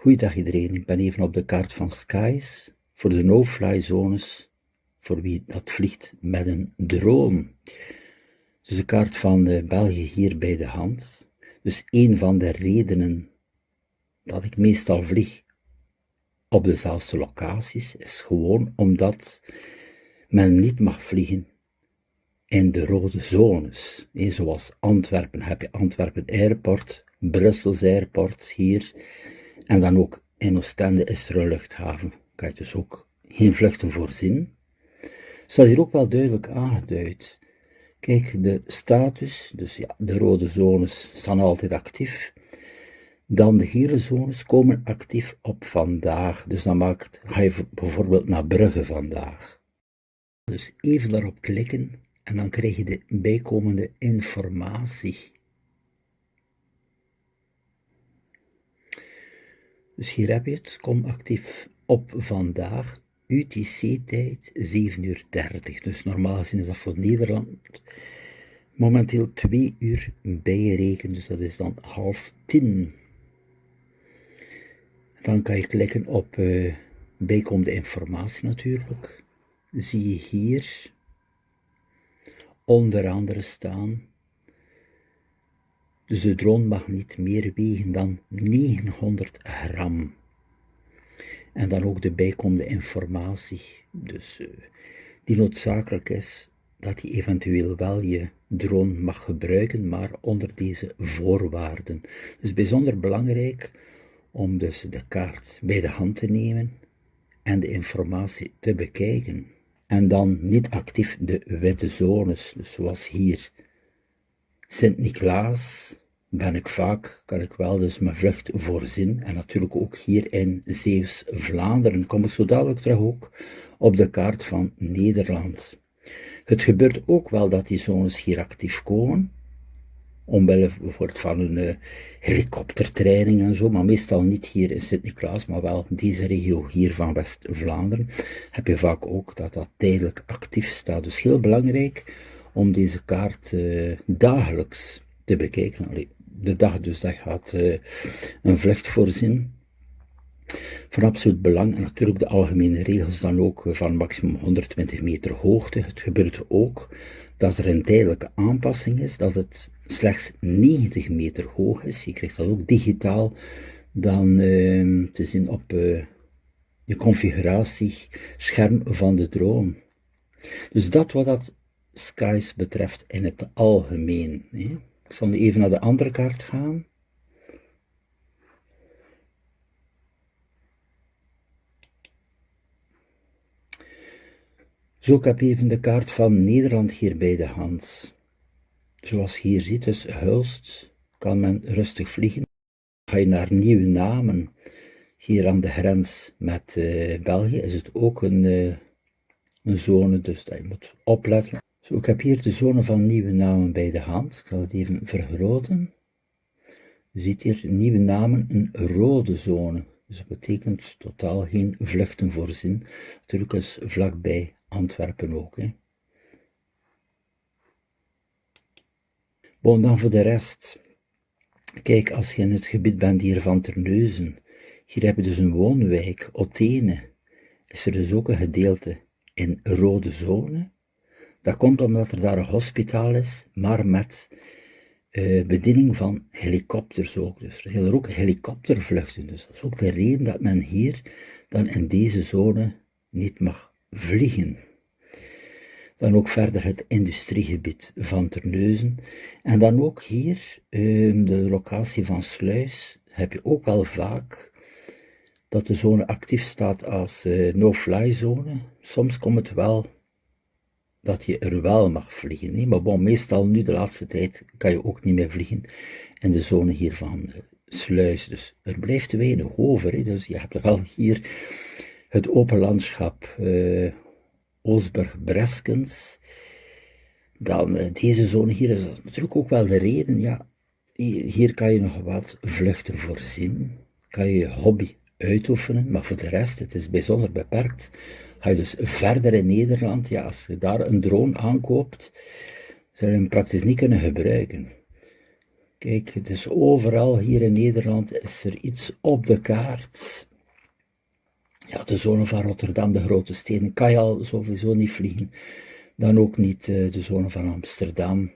Goeiedag iedereen, ik ben even op de kaart van Skies voor de no-fly zones, voor wie dat vliegt met een drone. Dus de kaart van België hier bij de hand. Dus een van de redenen dat ik meestal vlieg op dezelfde locaties is gewoon omdat men niet mag vliegen in de rode zones. Zoals Antwerpen heb je Antwerpen Airport, Brussels Airport hier. En dan ook in Oostende is er een luchthaven. Kan je dus ook geen vluchten voorzien. Staat hier ook wel duidelijk aangeduid. Kijk, de status, dus ja, de rode zones staan altijd actief. Dan de gele zones komen actief op vandaag. Dus dan ga je bijvoorbeeld naar Brugge vandaag. Dus even daarop klikken en dan krijg je de bijkomende informatie. Dus hier heb je het, kom actief op vandaag, UTC-tijd 7:30. Dus normaal gezien is dat voor Nederland momenteel 2 uur bijgerekend, dus dat is dan 9:30. Dan kan je klikken op bijkomende informatie natuurlijk. Zie je hier onder andere staan. Dus de drone mag niet meer wegen dan 900 gram. En dan ook de bijkomende informatie, dus die noodzakelijk is dat je eventueel wel je drone mag gebruiken, maar onder deze voorwaarden. Dus bijzonder belangrijk om dus de kaart bij de hand te nemen en de informatie te bekijken. En dan niet actief de witte zones, dus zoals hier Sint-Niklaas, kan ik wel dus mijn vlucht voorzien. En natuurlijk ook hier in Zeeuws-Vlaanderen kom ik zo dadelijk terug ook op de kaart van Nederland. Het gebeurt ook wel dat die zones hier actief komen, omwille bijvoorbeeld van een helikoptertraining en zo, maar meestal niet hier in Sint-Niklaas, maar wel deze regio hier van West-Vlaanderen, heb je vaak ook dat dat tijdelijk actief staat. Dus heel belangrijk om deze kaart dagelijks te bekijken. Allee, de dag dus dat gaat een vlucht voorzien. Van absoluut belang, en natuurlijk de algemene regels dan ook van maximum 120 meter hoogte. Het gebeurt ook dat er een tijdelijke aanpassing is, dat het slechts 90 meter hoog is. Je krijgt dat ook digitaal dan te zien op je configuratiescherm van de drone. Dus dat wat dat Skies betreft in het algemeen. Ik zal nu even naar de andere kaart gaan. Zo, ik heb even de kaart van Nederland hier bij de hand. Zoals je hier ziet, dus Hulst kan men rustig vliegen. Ga je naar nieuwe namen, hier aan de grens met België, is het ook een zone, dus dat je moet opletten. Zo, ik heb hier de zone van nieuwe namen bij de hand. Ik zal het even vergroten. Je ziet hier nieuwe namen, een rode zone. Dus dat betekent totaal geen vluchten voorzien. Natuurlijk is vlakbij Antwerpen ook. Bon, dan voor de rest. Kijk, als je in het gebied bent hier van Terneuzen, hier heb je dus een woonwijk, Othene. Is er dus ook een gedeelte in rode zone. Dat komt omdat er daar een hospitaal is, maar met bediening van helikopters ook. Dus er zijn er ook helikoptervluchten. Dus dat is ook de reden dat men hier dan in deze zone niet mag vliegen. Dan ook verder het industriegebied van Terneuzen. En dan ook hier, de locatie van Sluis, heb je ook wel vaak dat de zone actief staat als no-fly zone. Soms komt het wel dat je er wel mag vliegen. Maar bon, meestal nu de laatste tijd kan je ook niet meer vliegen in de zone hier van Sluis. Dus er blijft te weinig over. Dus je hebt wel hier het open landschap Oostburg-Breskens. Dan deze zone hier is natuurlijk ook wel de reden. Ja, hier kan je nog wat vluchten voorzien. Kan je je hobby uitoefenen, maar voor de rest, het is bijzonder beperkt. Ga je dus verder in Nederland, ja, als je daar een drone aankoopt, zou je hem praktisch niet kunnen gebruiken. Kijk, het is overal hier in Nederland is er iets op de kaart. Ja, de zone van Rotterdam, de grote steden, kan je al sowieso niet vliegen. Dan ook niet de zone van Amsterdam,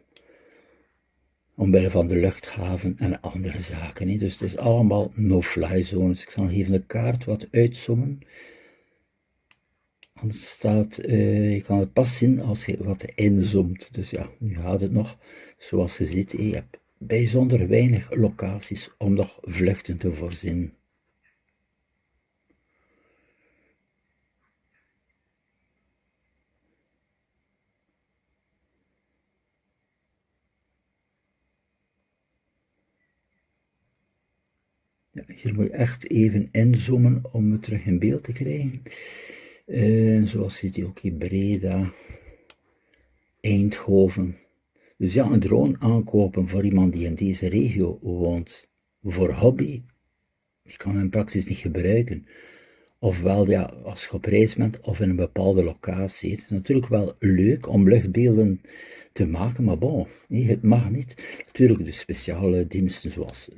omwille van de luchthaven en andere zaken. Hè. Dus het is allemaal no-fly zones. Ik zal nog even de kaart wat uitzoomen. Anders staat, je kan het pas zien als je wat inzoomt. Dus ja, nu gaat het nog. Zoals je ziet, je hebt bijzonder weinig locaties om nog vluchten te voorzien. Ja, hier moet je echt even inzoomen om het terug in beeld te krijgen. Zoals ziet u ook hier Breda, Eindhoven. Dus ja, een drone aankopen voor iemand die in deze regio woont, voor hobby, die kan hem praktisch niet gebruiken. Ofwel, ja, als je op reis bent of in een bepaalde locatie. Het is natuurlijk wel leuk om luchtbeelden te maken, maar bon, nee, het mag niet. Natuurlijk de speciale diensten zoals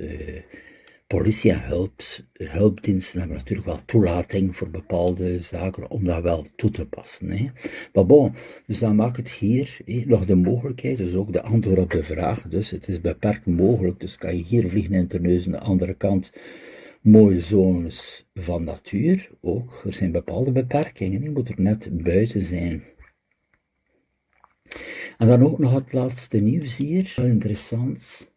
politie en hulpdiensten hebben natuurlijk wel toelating voor bepaalde zaken om dat wel toe te passen. Hè. Maar bon, dus dan maakt het hier nog de mogelijkheid, dus ook de antwoord op de vraag, dus het is beperkt mogelijk, dus kan je hier vliegen in Terneuzen, aan de andere kant mooie zones van natuur, ook, er zijn bepaalde beperkingen, je moet er net buiten zijn. En dan ook nog het laatste nieuws hier, wel interessant.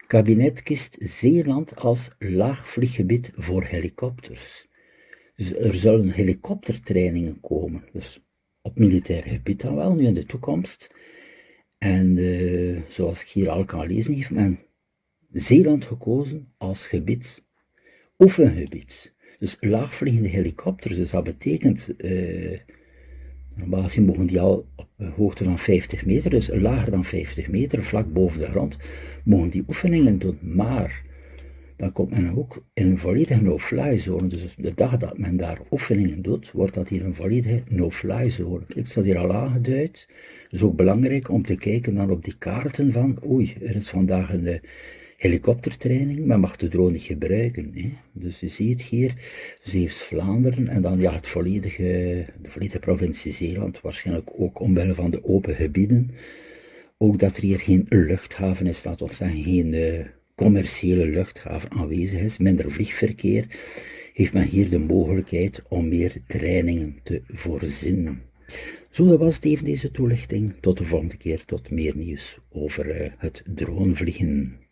Kabinet kiest Zeeland als laagvlieggebied voor helikopters. Dus er zullen helikoptertrainingen komen, dus op militair gebied dan wel, nu in de toekomst. En zoals ik hier al kan lezen, heeft men Zeeland gekozen als gebied, oefengebied. Dus laagvliegende helikopters, dus dat betekent, normaal gezien mogen die al op een hoogte van 50 meter, dus lager dan 50 meter, vlak boven de grond, mogen die oefeningen doen. Maar dan komt men ook in een volledige no-fly zone. Dus de dag dat men daar oefeningen doet, wordt dat hier een volledige no-fly zone. Ik staat hier al aangeduid. Het is ook belangrijk om te kijken dan op die kaarten van, oei, er is vandaag een helikoptertraining, men mag de drone niet gebruiken. Hè. Dus je ziet hier, Zeeuws-Vlaanderen en dan ja, de volledige provincie Zeeland, waarschijnlijk ook omwille van de open gebieden. Ook dat er hier geen luchthaven is, laten we zeggen, geen commerciële luchthaven aanwezig is, minder vliegverkeer, heeft men hier de mogelijkheid om meer trainingen te voorzien. Zo, dat was het even deze toelichting. Tot de volgende keer, tot meer nieuws over het dronevliegen.